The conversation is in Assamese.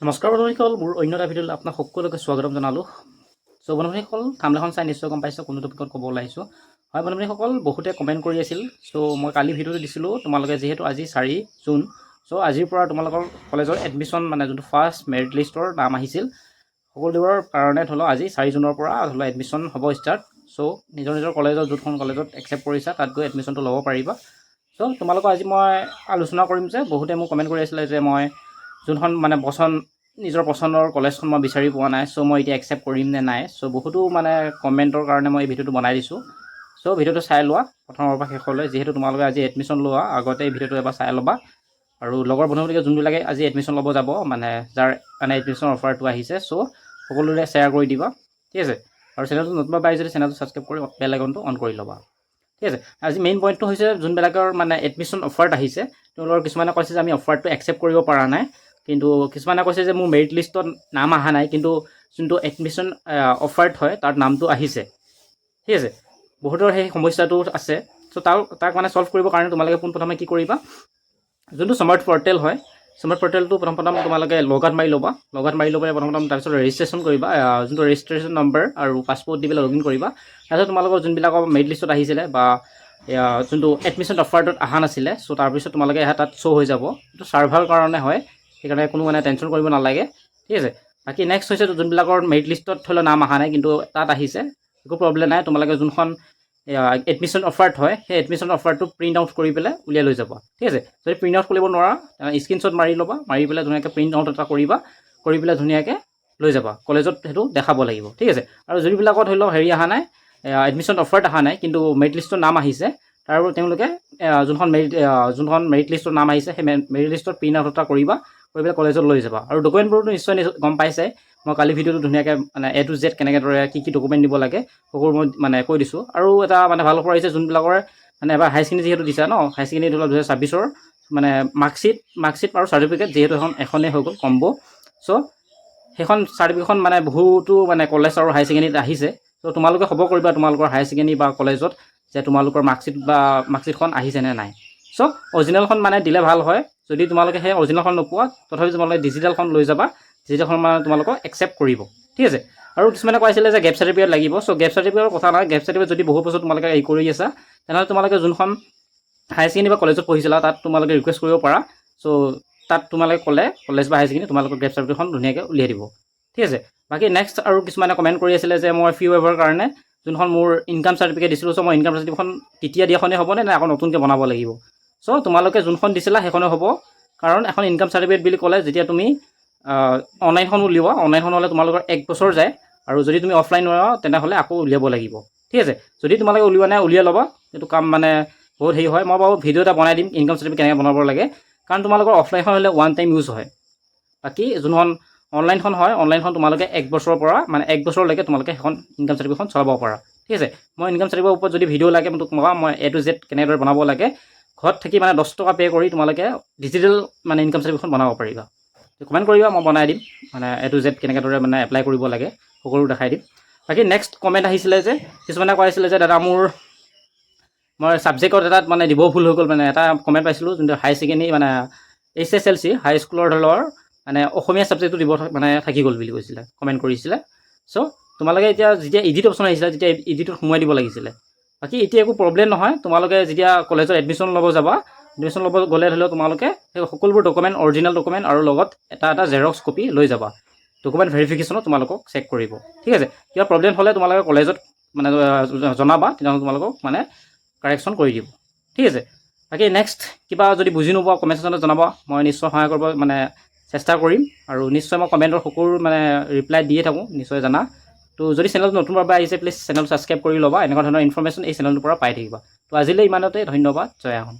নমস্কাৰ বন্ধুসকল, মোৰ অন্য এটা ভিডিঅ'লৈ আপোনাক সকলোকে স্বাগতম জনালোঁ। চ' বন্ধুসকল, থাম্বনেইলখন চাই নিশ্চয় গম পাইছোঁ কোনটো টপিকত ক'ব ওলাইছোঁ। হয় বন্ধুসকল, বহুতে কমেণ্ট কৰি আছিল। চ' মই কালি ভিডিঅ'টো দিছিলোঁ তোমালোকে যিহেতু আজি 4 জুন। চ' আজিৰ পৰা তোমালোকৰ কলেজৰ এডমিশ্যন মানে যোনটো ফাৰ্ষ্ট মেৰিট লিষ্টৰ নাম আহিছিল সকলোবোৰৰ কাৰণে ধৰি লওক আজি 4 জুনৰ পৰা ধৰি লওক এডমিশ্যন হ'ব ষ্টাৰ্ট। চ' নিজৰ কলেজত যোনখন কলেজত একচেপ্ট কৰিছা তাত গৈ এডমিশ্যনটো ল'ব পাৰিবা। চ' তোমালোকৰ আজি মই আলোচনা কৰিম যে বহুতে মোক কমেণ্ট কৰি আছিলে যে মই যোনখন মানে নিজৰ পচন্দৰ কলেজখন মই বিচাৰি পোৱা নাই। চ' মই এতিয়া একচেপ্ট কৰিম নে নাই। চ' বহুতো মানে কমেণ্টৰ কাৰণে মই এই ভিডিঅ'টো বনাই দিছোঁ। চ' ভিডিঅ'টো চাই লোৱা প্ৰথমৰ পৰা শেষলৈ। যিহেতু তোমালোকে আজি এডমিশ্যন লোৱা আগতে এই ভিডিঅ'টো এবাৰ চাই ল'বা। আৰু লগৰ বন্ধুবিলাকে যোনবিলাকে আজি এডমিশ্যন ল'ব যাব মানে যাৰ মানে এডমিশ্যন অফাৰটো আহিছে, চ' সকলোৰে শ্বেয়াৰ কৰি দিবা, ঠিক আছে। আৰু চেনেলটো নতুন পাই যদি চেনেলটো ছাবস্ক্ৰাইব কৰি বেল আইকনটো অন কৰি ল'বা, ঠিক আছে। আজি মেইন পইণ্টটো হৈছে যোনবিলাকৰ মানে এডমিশ্যন অফাৰত আহিছে তেওঁলোকৰ কিছুমানে কৈছে যে আমি অফাৰটো একচেপ্ট কৰিব পৰা নাই, কিন্তু কিছুমানে কৈছে যে মোৰ মেৰিট লিষ্টত নাম অহা নাই কিন্তু যোনটো এডমিশ্যন অফাৰত হয় তাৰ নামটো আহিছে, ঠিক আছে। বহুতৰ সেই সমস্যাটো আছে। চ' তাক মানে চল্ভ কৰিবৰ কাৰণে তোমালোকে পোনপ্ৰথমে কি কৰিবা, যোনটো স্মাৰ্ট পৰ্টেল হয় স্মাৰ্ট পৰ্টেলটো প্ৰথম তোমালোকে লগ আউট মাৰি ল'বা। লগ আউট মাৰি ল'বলৈ প্ৰথম তাৰপিছত ৰেজিষ্ট্ৰেশ্যন কৰিবা, যোনটো ৰেজিষ্ট্ৰেশ্যন নম্বৰ আৰু পাছপৰ্ট দি পেলাই লগ ইন কৰিবা। তাৰপিছত তোমালোকৰ যোনবিলাকৰ মেৰিট লিষ্টত আহিছিলে বা যোনটো এডমিশ্যন অফাৰটোত অহা নাছিলে, চ' তাৰপিছত তোমালোকে তাত শ্ব' হৈ যাব। এইটো ছাৰ্ভাৰ কাৰণে হয়, সেইকাৰণে কোনো মানে টেনশ্যন কৰিব নালাগে, ঠিক আছে। বাকী নেক্সট হৈছে যোনবিলাকৰ মেৰিট লিষ্টত ধৰি লওক নাম অহা নাই কিন্তু তাত আহিছে, একো প্ৰব্লেম নাই। তোমালোকে যোনখন এডমিশ্যন অফাৰত হয় সেই এডমিশ্যন অফাৰটো প্ৰিণ্ট আউট কৰি পেলাই উলিয়াই লৈ যাব, ঠিক আছে। যদি প্ৰিণ্ট আউট কৰিব নোৱাৰা স্ক্ৰীনশ্বট মাৰি ল'বা, মাৰি পেলাই ধুনীয়াকৈ প্ৰিণ্ট আউট এটা কৰিবা, কৰি পেলাই ধুনীয়াকৈ লৈ যাবা কলেজত, সেইটো দেখাব লাগিব, ঠিক আছে। আৰু যোনবিলাকত ধৰি লওক হেৰি অহা নাই, এডমিশ্যন অফাৰত অহা নাই কিন্তু মেৰিট লিষ্টৰ নাম আহিছে, তাৰ তেওঁলোকে যোনখন মেৰিট লিষ্টৰ নাম আহিছে সেই মেৰিট লিষ্টৰ প্ৰিণ্ট আউট এটা কৰিবা, কৰি পেলাই কলেজত লৈ যাবা। আৰু ডকুমেণ্টবোৰতো নিশ্চয় গম পাইছে, মই কালি ভিডিঅ'টো ধুনীয়াকৈ মানে A to Z কেনেদৰে কি ডকুমেণ্ট দিব লাগে সকলো মই মানে কৈ দিছোঁ। আৰু এটা মানে ভাল খবৰ আহিছে যোনবিলাকৰ মানে এবাৰ হায়াৰ ছেকেণ্ডেৰী যিহেতু দিছা ন, হায়াৰ ছেকেণ্ডেৰী ধৰি লওক 2026 মানে মাৰ্কশ্বিট আৰু চাৰ্টিফিকেট যিহেতু এখনেই হৈ গ'ল কম্ব'। চ' সেইখন চাৰ্টিফিকেটখন মানে বহুতো মানে কলেজ আৰু হায়াৰ ছেকেণ্ডেৰীত আহিছে। চ' তোমালোকে খবৰ কৰিবা তোমালোকৰ হায়াৰ ছেকেণ্ডেৰী বা কলেজত যে তোমালোকৰ মাৰ্কশ্বিটখন আহিছেনে নাই। চ' অৰিজিনেলখন মানে দিলে ভাল হয়। যদি তোমালোকে সেই অৰিজিনেলখন নোপোৱা তথাপি তোমালোকে ডিজিটেলখন লৈ যাবা, ডিজিটেলখন মানে তোমালোকক একচেপ্ট কৰিব, ঠিক আছে। আৰু কিছুমানে কৈছিলে যে গেপ চাৰ্টিফিকেট লাগিব। চ' গেপ চাৰ্টিফিকেটৰ কথা নাই, গেপ চাৰ্টিফিকেট যদি বহু বছৰ তোমালোকে এই কৰি আছা তেনেহ'লে তোমালোকে যোনখন হায়াৰ ছেকেণ্ডেৰী বা কলেজত পঢ়িছিলা তাত তোমালোকে ৰিকুৱেষ্ট কৰিব পাৰা। চ' তাত তোমালোকে ক'লে কলেজ বা হায়াৰ ছেকেণ্ডেৰী তোমালোকৰ গেপ চাৰ্টিফিকেটখন ধুনীয়াকৈ উলিয়াই দিব, ঠিক আছে। বাকী নেক্সট আৰু কিছুমানে কমেণ্ট কৰি আছিলে যে মই ফি ৱেইভাৰৰ কাৰণে যোনখন মোৰ ইনকাম চাৰ্টিফিকেট দিছিলোঁ, চ' মই ইনকাম চাৰ্টিফিকেটখন তেতিয়া দিয়াখনেই হ'বনে নে আকৌ নতুনকৈ বনাব লাগিব। চ' তোমালোকে যোনখন দিছিলা সেইখনে হ'ব, কাৰণ এখন ইনকাম চাৰ্টিফিকেট বুলি ক'লে যেতিয়া তুমি অনলাইনখন উলিওৱা, অনলাইনখন হ'লে তোমালোকৰ 1 বছৰ যায়, আৰু যদি তুমি অফলাইন উলিওৱা তেনেহ'লে আকৌ উলিয়াব লাগিব, ঠিক আছে। যদি তোমালোকে উলিওৱা নাই উলিয়াই ল'বা, এইটো কাম মানে বহুত হেৰি হয়। মই বাৰু ভিডিঅ' এটা বনাই দিম ইনকাম চাৰ্টিফিকেট কেনেকৈ বনাব লাগে, কাৰণ তোমালোকৰ অফলাইনখন হ'লে 1 টাইম ইউজ হয়। বাকী যোনখন অনলাইনখন হয়, অনলাইনখন তোমালোকে 1 বছৰৰ পৰা মানে 1 বছৰলৈকে তোমালোকে সেইখন ইনকাম চাৰ্টিফিকেটখন চলাব পাৰা, ঠিক আছে। মই ইনকাম চাৰ্টিফিকেটৰ ওপৰত যদি ভিডিঅ' লাগে মই A to Z কেনেদৰে বনাব লাগে ঘৰত থাকি মানে 10 টকা পে' কৰি তোমালোকে ডিজিটেল মানে ইনকাম চাৰ্টিফিকেটখন বনাব পাৰিবা। কমেণ্ট কৰিবা, মই বনাই দিম মানে A to Z কেনেদৰে মানে এপ্লাই কৰিব লাগে সকলো দেখাই দিম। বাকী নেক্সট কমেণ্ট আহিছিলে যে কিছুমানে কৈ আছিলে যে দাদা মই ছাবজেক্টত এটাত মানে দিব ভুল হৈ গ'ল। মানে এটা কমেণ্ট পাইছিলোঁ যোনটো হায়াৰ ছেকেণ্ডেৰী মানে HSLC হাইস্কুলৰ ধৰণৰ মানে অসমীয়া ছাবজেক্টটো দিব মানে থাকি গ'ল বুলি কৈছিলে, কমেণ্ট কৰিছিলে। চ' তোমালোকে এতিয়া যেতিয়া ইডিট অপশ্যন আহিছিলে তেতিয়া ইডিটত সোমোৱাই দিব লাগিছিলে। বাকী এতিয়া একো প্ৰব্লেম নহয়, তোমালোকে যেতিয়া কলেজত এডমিশ্যন ল'ব যাবা, এডমিশ্যন ল'ব গ'লে ধৰি লওক তোমালোকে সেই সকলোবোৰ ডকুমেণ্ট অৰিজিনেল ডকুমেণ্ট আৰু লগত এটা জেৰক্স কপি লৈ যাবা। ডকুমেণ্ট ভেৰিফিকেশ্যনত তোমালোকক চেক কৰিব, ঠিক আছে। কিবা প্ৰব্লেম হ'লে তোমালোকে কলেজত মানে জনাবা, তেতিয়াহ'লে তোমালোকক মানে কাৰেকশ্যন কৰি দিব, ঠিক আছে। বাকী নেক্সট কিবা যদি বুজি নোপোৱা কমেণ্ট ছেকশ্যনত জনাবা, মই নিশ্চয় সহায় কৰিব মানে চেষ্টা কৰিম। আৰু নিশ্চয় মই কমেণ্টৰ সকলো মানে ৰিপ্লাই দিয়ে থাকোঁ, নিশ্চয় জানা। তো যদি চেনেলটো নতুনভাৱে আহিছে প্লিজ চেনেলটো ছাবস্ক্ৰাইব কৰি ল'বা, এনেকুৱা ধৰণৰ ইনফৰ্মেশ্যন এই চেনেলটোৰ পৰা পাই থাকিবা। তো আজিলৈ ইমানতে, ধন্যবাদ, জয় আহোম।